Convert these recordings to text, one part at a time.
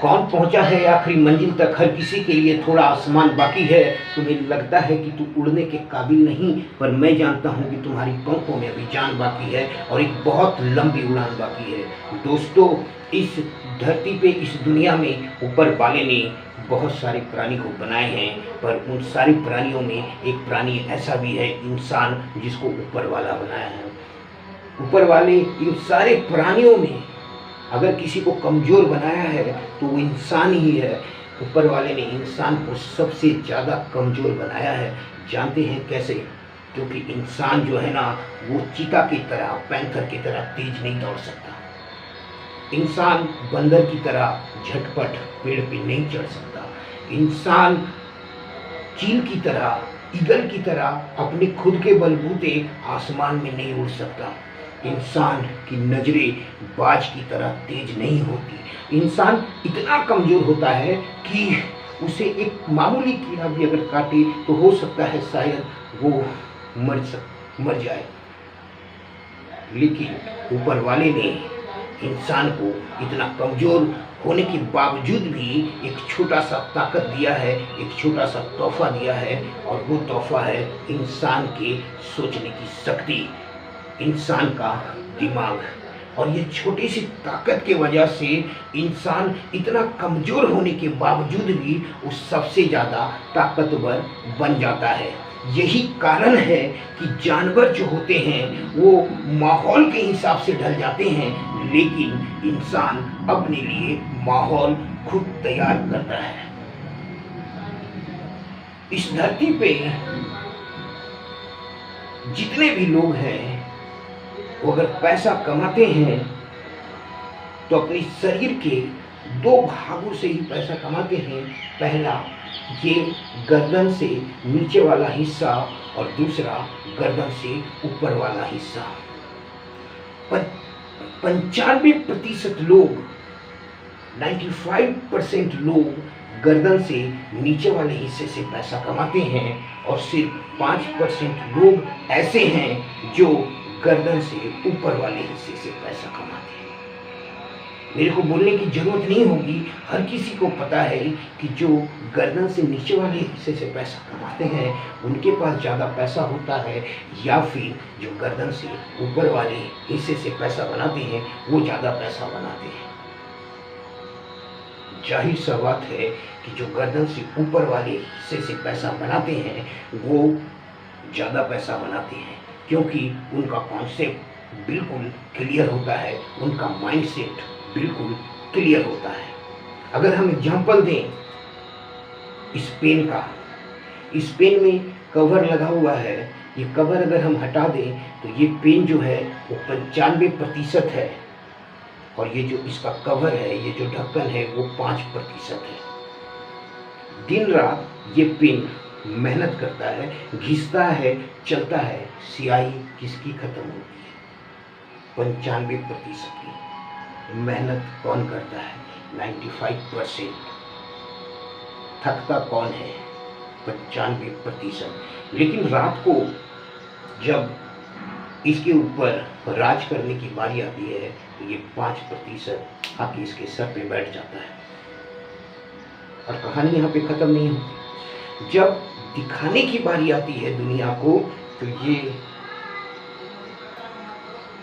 कौन पहुंचा है आखिरी मंजिल तक, हर किसी के लिए थोड़ा आसमान बाकी है। तुम्हें लगता है कि तू उड़ने के काबिल नहीं, पर मैं जानता हूं कि तुम्हारी पंखों में अभी जान बाकी है और एक बहुत लंबी उड़ान बाकी है। दोस्तों, इस धरती पे, इस दुनिया में ऊपर वाले ने बहुत सारे प्राणी को बनाए हैं, पर उन सारे प्राणियों में एक प्राणी ऐसा भी है, इंसान, जिसको ऊपर वाला बनाया है। ऊपर वाले इन सारे प्राणियों में अगर किसी को कमज़ोर बनाया है तो वो इंसान ही है। ऊपर वाले ने इंसान को सबसे ज़्यादा कमज़ोर बनाया है। जानते हैं कैसे? क्योंकि इंसान जो है ना, वो चीता की तरह, पैंथर की तरह तेज नहीं दौड़ सकता। इंसान बंदर की तरह झटपट पेड़ पे नहीं चढ़ सकता। इंसान चील की तरह, ईगल की तरह अपने खुद के बलबूते आसमान में नहीं उड़ सकता। इंसान की नज़रें बाज की तरह तेज नहीं होती। इंसान इतना कमज़ोर होता है कि उसे एक मामूली कीड़ा भी अगर काटे तो हो सकता है शायद वो मर जाए। लेकिन ऊपर वाले ने इंसान को इतना कमज़ोर होने के बावजूद भी एक छोटा सा ताकत दिया है, एक छोटा सा तोहफा दिया है, और वो तोहफा है इंसान के सोचने की शक्ति, इंसान का दिमाग। और ये छोटी सी ताकत की वजह से इंसान इतना कमज़ोर होने के बावजूद भी वो सबसे ज़्यादा ताकतवर बन जाता है। यही कारण है कि जानवर जो होते हैं वो माहौल के हिसाब से ढल जाते हैं, लेकिन इंसान अपने लिए माहौल खुद तैयार करता है। इस धरती पे जितने भी लोग हैं वो अगर पैसा कमाते हैं तो अपने शरीर के दो भागों से ही पैसा कमाते हैं। पहला, ये गर्दन से नीचे वाला हिस्सा, और दूसरा गर्दन से ऊपर वाला हिस्सा। पर 95% लोग, 95% लोग गर्दन से नीचे वाले हिस्से से पैसा कमाते हैं, और सिर्फ 5% लोग ऐसे हैं जो गर्दन से ऊपर वाले हिस्से से पैसा कमाते हैं। मेरे को बोलने की जरूरत नहीं होगी, हर किसी को पता है कि जो गर्दन से नीचे वाले हिस्से से पैसा कमाते हैं उनके पास ज़्यादा पैसा होता है, या फिर जो गर्दन से ऊपर वाले हिस्से से पैसा बनाते हैं वो ज़्यादा पैसा बनाते हैं। जाहिर सा बात है कि जो गर्दन से ऊपर वाले हिस्से से पैसा बनाते हैं वो ज़्यादा पैसा बनाते हैं, क्योंकि उनका कॉन्सेप्ट बिल्कुल क्लियर होता है, उनका माइंडसेट बिल्कुल क्लियर होता है। अगर हम एग्जांपल दें इस पेन का, इस पेन में कवर लगा हुआ है, ये कवर अगर हम हटा दें तो ये पेन जो है वो 95% है, और ये जो इसका कवर है, ये जो ढक्कन है वो 5% है। दिन रात ये पेन मेहनत करता है, घिसता है, चलता है, स्याही किसकी खत्म होती है? 95% की। मेहनत कौन करता है? 95%। थकता कौन है? 95%। लेकिन रात को जब इसके ऊपर राज करने की बारी आती है तो ये 5% आके इसके सर पे बैठ जाता है। और कहानी यहाँ पे ख़त्म नहीं होती। जब दिखाने की बारी आती है दुनिया को तो ये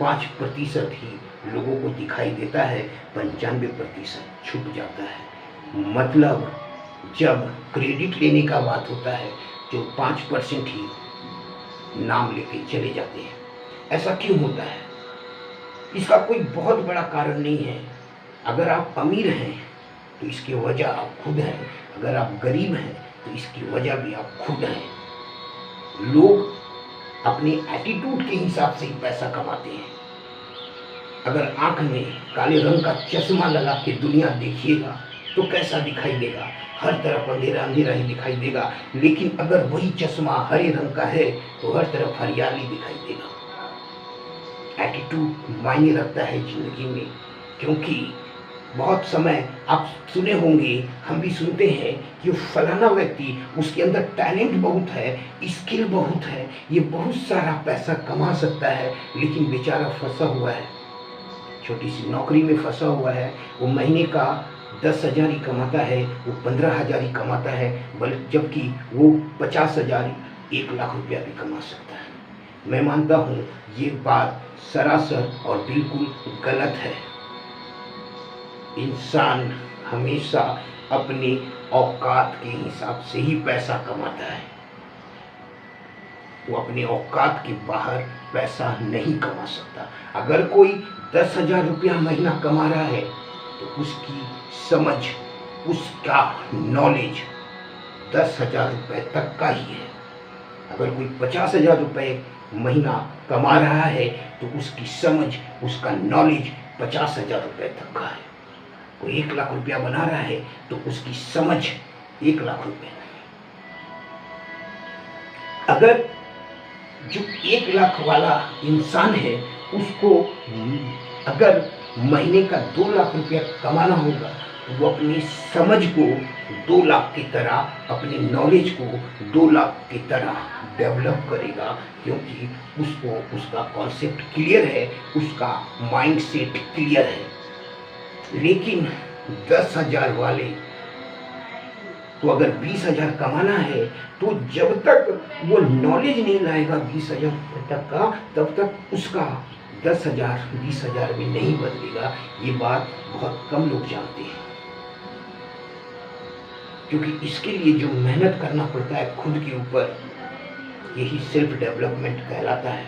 5% ही लोगों को दिखाई देता है, 95% छुप जाता है। मतलब जब क्रेडिट लेने का बात होता है तो 5% ही नाम लेके चले जाते हैं। ऐसा क्यों होता है? इसका कोई बहुत बड़ा कारण नहीं है। अगर आप अमीर हैं तो इसकी वजह आप खुद हैं, अगर आप गरीब हैं तो इसकी वजह भी आप खुद हैं। लोग अपने एटीट्यूड के हिसाब से ही पैसा कमाते हैं। अगर आंख में काले रंग का चश्मा लगा के दुनिया देखिएगा तो कैसा दिखाई देगा? हर तरफ अंधेरा अंधेरा ही दिखाई देगा। लेकिन अगर वही चश्मा हरे रंग का है तो हर तरफ हरियाली दिखाई देगा। एटीट्यूड मायने रखता है जिंदगी में, क्योंकि बहुत समय आप सुने होंगे, हम भी सुनते हैं कि वो फलाना व्यक्ति, उसके अंदर टैलेंट बहुत है, स्किल बहुत है, ये बहुत सारा पैसा कमा सकता है, लेकिन बेचारा फंसा हुआ है, छोटी सी नौकरी में फंसा हुआ है। वो महीने का 10,000 ही कमाता है, वो 15,000 ही कमाता है, जबकि वो 50,000 1,00,000 रुपया भी कमा सकता है। मैं मानता हूँ ये बात सरासर और बिल्कुल गलत है। इंसान हमेशा अपनी औकात के हिसाब से ही पैसा कमाता है, वो अपने औकात के बाहर पैसा नहीं कमा सकता। अगर कोई 10,000 रुपया महीना कमा रहा है तो उसकी समझ, उसका नॉलेज 10,000 रुपये तक का ही है। अगर कोई 50,000 रुपये महीना कमा रहा है तो उसकी समझ, उसका नॉलेज 50,000 रुपये तक का है। कोई 1,00,000 रुपया बना रहा है तो उसकी समझ 1,00,000 रुपये। अगर जो 1,00,000 वाला इंसान है उसको अगर महीने का 2,00,000 रुपया कमाना होगा तो वो अपनी समझ को 2,00,000 की तरह, अपनी नॉलेज को 2,00,000 की तरह डेवलप करेगा, क्योंकि उसको उसका कॉन्सेप्ट क्लियर है, उसका माइंडसेट क्लियर है। लेकिन 10,000 वाले तो अगर 20,000 कमाना है तो जब तक वो नॉलेज नहीं लाएगा 20,000 तक का, तब तक उसका 10,000 20,000 भी नहीं बदलेगा। ये बात बहुत कम लोग जानते हैं, क्योंकि इसके लिए जो मेहनत करना पड़ता है खुद के ऊपर, यही सेल्फ डेवलपमेंट कहलाता है।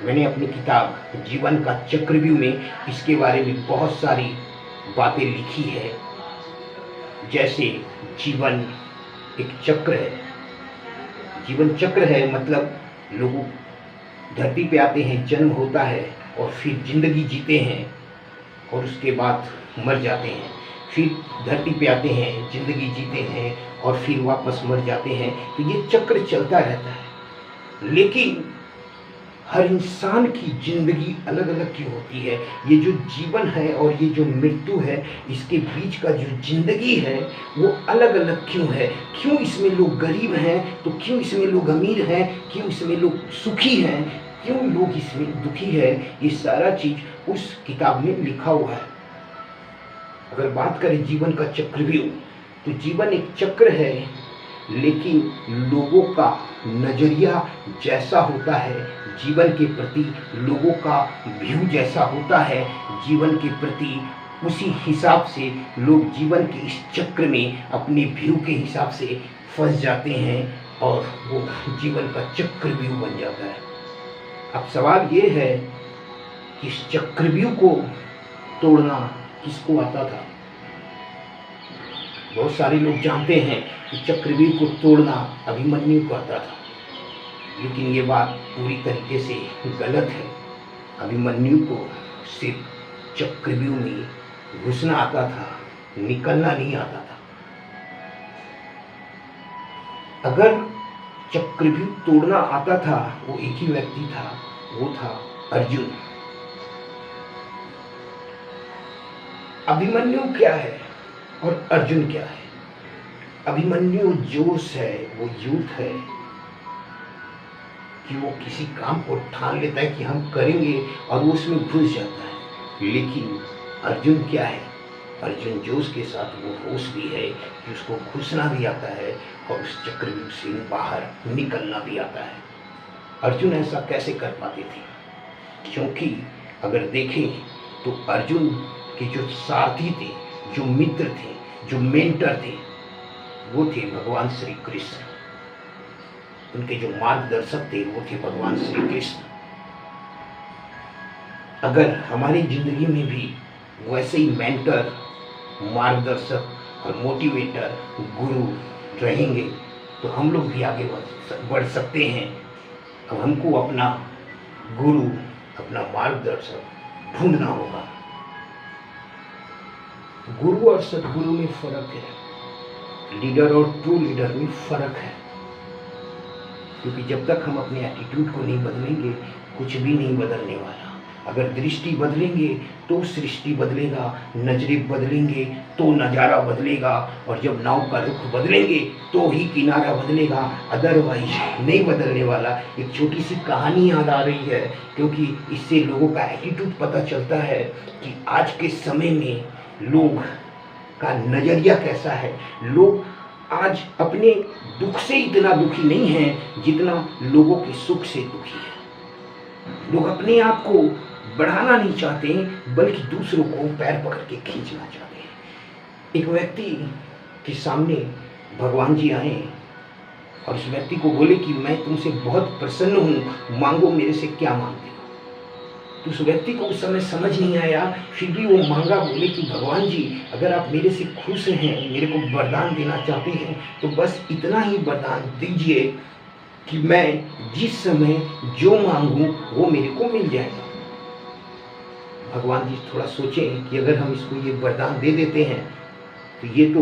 मैंने अपनी किताब जीवन का चक्रव्यूह में इसके बारे में बहुत सारी बातें लिखी है। जैसे जीवन एक चक्र है, जीवन चक्र है मतलब लोग धरती पे आते हैं, जन्म होता है और फिर जिंदगी जीते हैं और उसके बाद मर जाते हैं, फिर धरती पे आते हैं, जिंदगी जीते हैं और फिर वापस मर जाते हैं। तो ये चक्र चलता रहता है। लेकिन हर इंसान की जिंदगी अलग अलग क्यों होती है? ये जो जीवन है और ये जो मृत्यु है, इसके बीच का जो जिंदगी है वो अलग अलग क्यों है? क्यों इसमें लोग गरीब हैं तो क्यों इसमें लोग अमीर हैं? क्यों इसमें लोग सुखी हैं, क्यों लोग इसमें दुखी है? ये सारा चीज उस किताब में लिखा हुआ है। अगर बात करें जीवन का चक्रव्यूह, तो जीवन एक चक्र है, लेकिन लोगों का नजरिया जैसा होता है जीवन के प्रति, लोगों का व्यू जैसा होता है जीवन के प्रति, उसी हिसाब से लोग जीवन के इस चक्र में अपने व्यू के हिसाब से फंस जाते हैं और वो जीवन का चक्रव्यूह बन जाता है। अब सवाल ये है कि इस चक्रव्यूह को तोड़ना किसको आता था? बहुत सारे लोग जानते हैं कि चक्रव्यूह को तोड़ना अभिमन्यु को आता था, लेकिन ये बात पूरी तरीके से गलत है। अभिमन्यु को सिर्फ चक्रव्यूह में घुसना आता था, निकलना नहीं आता था। अगर चक्रव्यूह तोड़ना आता था, वो एक ही व्यक्ति था, वो था अर्जुन। अभिमन्यु क्या है और अर्जुन क्या है? अभिमन्यु जोश है, वो यूथ है कि वो किसी काम को ठान लेता है कि हम करेंगे और वो उसमें घुस जाता है। लेकिन अर्जुन क्या है? अर्जुन जोश के साथ वो होश भी है कि उसको घुसना भी आता है और उस चक्रव्यूह से बाहर निकलना भी आता है। अर्जुन ऐसा कैसे कर पाते थे? क्योंकि अगर देखें तो अर्जुन के जो सारथी थे, जो मित्र थे, जो मेंटर थे, वो थे भगवान श्री कृष्ण। उनके जो मार्गदर्शक थे वो थे भगवान श्री कृष्ण। अगर हमारी जिंदगी में भी वैसे ही मेंटर, मार्गदर्शक और मोटिवेटर, गुरु रहेंगे तो हम लोग भी आगे बढ़ सकते हैं। अब हमको अपना गुरु, अपना मार्गदर्शक ढूंढना होगा। गुरु और सदगुरु में फर्क है, लीडर और ट्रू लीडर में फर्क है। क्योंकि जब तक हम अपने एटीट्यूड को नहीं बदलेंगे, कुछ भी नहीं बदलने वाला। अगर दृष्टि बदलेंगे तो सृष्टि बदलेगा, नजरें बदलेंगे तो नज़ारा बदलेगा, और जब नाव का रुख बदलेंगे तो ही किनारा बदलेगा, अदरवाइज नहीं बदलने वाला। एक छोटी सी कहानी याद आ रही है, क्योंकि इससे लोगों का एटीट्यूड पता चलता है कि आज के समय में लोग का नज़रिया कैसा है। लोग आज अपने दुख से इतना दुखी नहीं है जितना लोगों के सुख से दुखी है। लोग अपने आप को बढ़ाना नहीं चाहते बल्कि दूसरों को पैर पकड़ के खींचना चाहते हैं। एक व्यक्ति के सामने भगवान जी आए और उस व्यक्ति को बोले कि मैं तुमसे बहुत प्रसन्न हूँ, मांगो मेरे से क्या मांगते हो। तो उस व्यक्ति को उस समय समझ नहीं आया, फिर भी वो मांगा। बोले कि भगवान जी अगर आप मेरे से खुश हैं, मेरे को वरदान देना चाहते हैं तो बस इतना ही वरदान दीजिए कि मैं जिस समय जो मांगूं वो मेरे को मिल जाएगा। भगवान जी थोड़ा सोचें कि अगर हम इसको ये वरदान दे देते हैं तो ये तो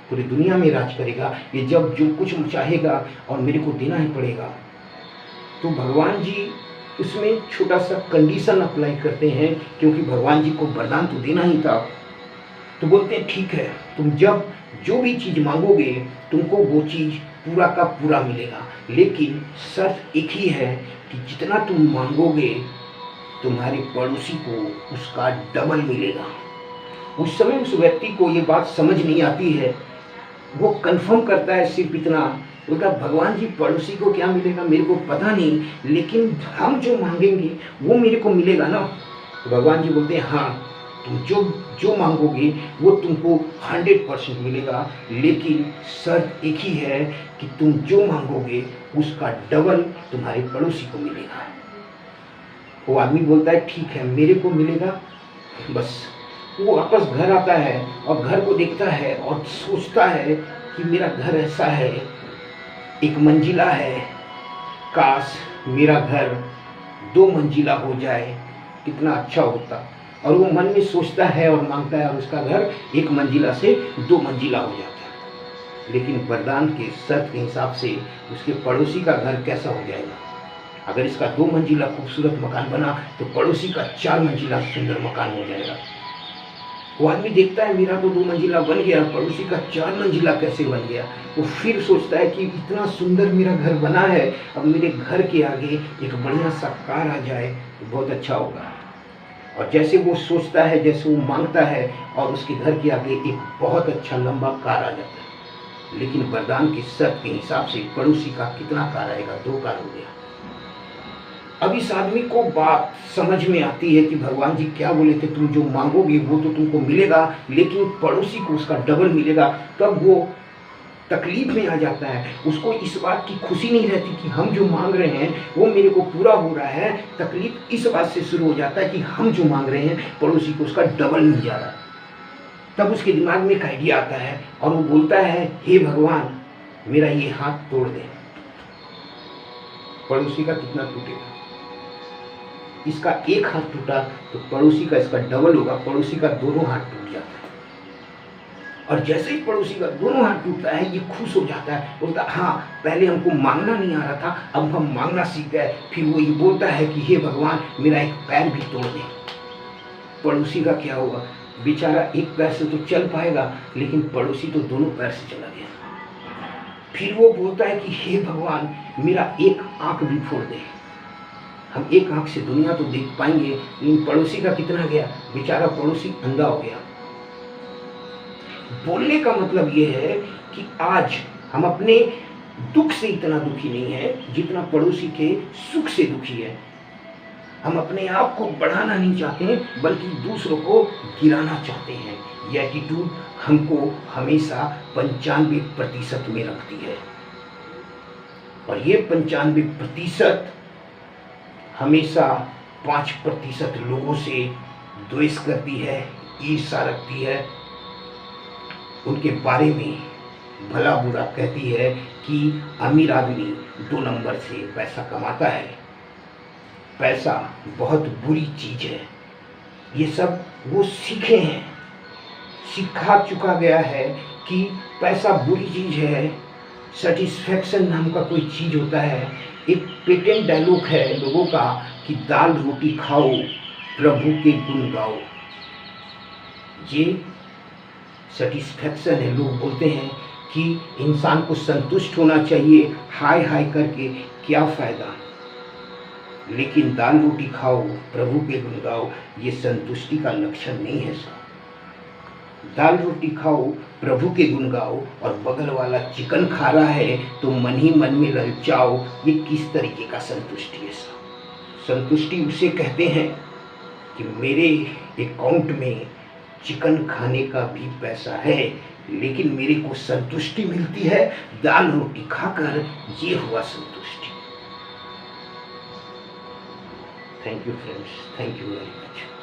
पूरी दुनिया में राज करेगा, ये जब जो कुछ चाहेगा और मेरे को देना ही पड़ेगा। तो भगवान जी उसमें छोटा सा कंडीशन अप्लाई करते हैं, क्योंकि भगवान जी को वरदान तो देना ही था। तो बोलते हैं ठीक है, तुम जब जो भी चीज़ मांगोगे तुमको वो चीज़ पूरा का पूरा मिलेगा, लेकिन शर्त एक ही है कि जितना तुम मांगोगे तुम्हारे पड़ोसी को उसका डबल मिलेगा। उस समय उस व्यक्ति को ये बात समझ नहीं आती है, वो कंफर्म करता है सिर्फ इतना, बोलता भगवान जी पड़ोसी को क्या मिलेगा मेरे को पता नहीं, लेकिन हम जो मांगेंगे वो मेरे को मिलेगा ना। तो भगवान जी बोलते हैं हाँ, तुम जो मांगोगे वो तुमको 100% मिलेगा, लेकिन शर्त एक ही है कि तुम जो मांगोगे उसका डबल तुम्हारे पड़ोसी को मिलेगा। वो आदमी बोलता है ठीक है मेरे को मिलेगा। बस वो वापस घर आता है और घर को देखता है और सोचता है कि मेरा घर ऐसा है, एक मंजिला है, काश मेरा घर 2 मंजिला हो जाए कितना अच्छा होता। और वो मन में सोचता है और मांगता है और उसका घर 1 मंजिला से 2 मंजिला हो जाता है। लेकिन वरदान के शर्त के हिसाब से उसके पड़ोसी का घर कैसा हो जाएगा। अगर इसका 2 मंजिला खूबसूरत मकान बना तो पड़ोसी का 4 मंजिला सुंदर मकान हो जाएगा। वो आदमी देखता है मेरा तो 2 मंजिला बन गया, पड़ोसी का 4 मंजिला कैसे बन गया। वो फिर सोचता है कि इतना सुंदर मेरा घर बना है, अब मेरे घर के आगे एक बढ़िया सा कार आ जाए तो बहुत अच्छा होगा। और जैसे वो सोचता है, जैसे वो मांगता है, और उसके घर के आगे एक बहुत अच्छा लंबा कार आ जाता है। लेकिन वरदान की शर्त के हिसाब से पड़ोसी का कितना कार आएगा, 2 कार हो गया। अब इस आदमी को बात समझ में आती है कि भगवान जी क्या बोले थे, तुम जो मांगोगे वो तो तुमको मिलेगा, लेकिन पड़ोसी को उसका डबल मिलेगा। तब वो तकलीफ में आ जाता है। उसको इस बात की खुशी नहीं रहती कि हम जो मांग रहे हैं वो मेरे को पूरा हो रहा है। तकलीफ इस बात से शुरू हो जाता है कि हम जो मांग रहे हैं पड़ोसी को उसका डबल मिल जा रहा है। तब उसके दिमाग में एक आइडिया आता है और वो बोलता है हे भगवान मेरा ये हाथ तोड़ दे। पड़ोसी का कितना टूटेगा। इसका एक हाथ टूटा तो पड़ोसी का इसका डबल होगा। पड़ोसी का दोनों हाथ टूट जाता है। और जैसे ही पड़ोसी का दोनों हाथ टूटता है ये खुश हो जाता है, बोलता हाँ पहले हमको मांगना नहीं आ रहा था, अब हम मांगना सीख गए। फिर वो ये बोलता है कि हे भगवान मेरा एक पैर भी तोड़ दे। पड़ोसी का क्या होगा, बेचारा एक पैर से तो चल पाएगा, लेकिन पड़ोसी तो दोनों पैर से चला गया। फिर वो बोलता है कि हे भगवान मेरा एक आंख भी फोड़ दे। हम एक आंख से दुनिया तो देख पाएंगे, लेकिन पड़ोसी का कितना गया, बेचारा पड़ोसी अंधा हो गया। बोलने का मतलब ये है कि आज हम अपने दुख से इतना दुखी नहीं है जितना पड़ोसी के सुख से दुखी है। हम अपने आप को बढ़ाना नहीं चाहते बल्कि दूसरों को गिराना चाहते हैं। यह एटीट्यूड हमको हमेशा 95% में रखती है। और ये 95% हमेशा 5% लोगों से द्वेष करती है, ईर्ष्या रखती है, उनके बारे में भला बुरा कहती है कि अमीर आदमी 2 नंबर से पैसा कमाता है, पैसा बहुत बुरी चीज़ है। ये सब वो सीखे हैं, सिखा चुका गया है कि पैसा बुरी चीज़ है। सेटिस्फैक्शन नाम का कोई चीज़ होता है। एक पेटेंट डायलॉग है लोगों का कि दाल रोटी खाओ प्रभु के गुण गाओ। ये सेटिस्फैक्शन है। लोग बोलते हैं कि इंसान को संतुष्ट होना चाहिए, हाय हाय करके क्या फ़ायदा, लेकिन दाल रोटी खाओ प्रभु के गुण गाओ ये संतुष्टि का लक्षण नहीं है साहब। दाल रोटी खाओ, प्रभु के गुण गाओ, और बगल वाला चिकन खा रहा है तो मन ही मन में ललचाओ। ये किस तरीके का संतुष्टि है साहब? संतुष्टि उसे कहते हैं कि मेरे अकाउंट में चिकन खाने का भी पैसा है, लेकिन मेरे को संतुष्टि मिलती है दाल रोटी खाकर। ये हुआ संतुष्टि। Thank you friends, thank you very much.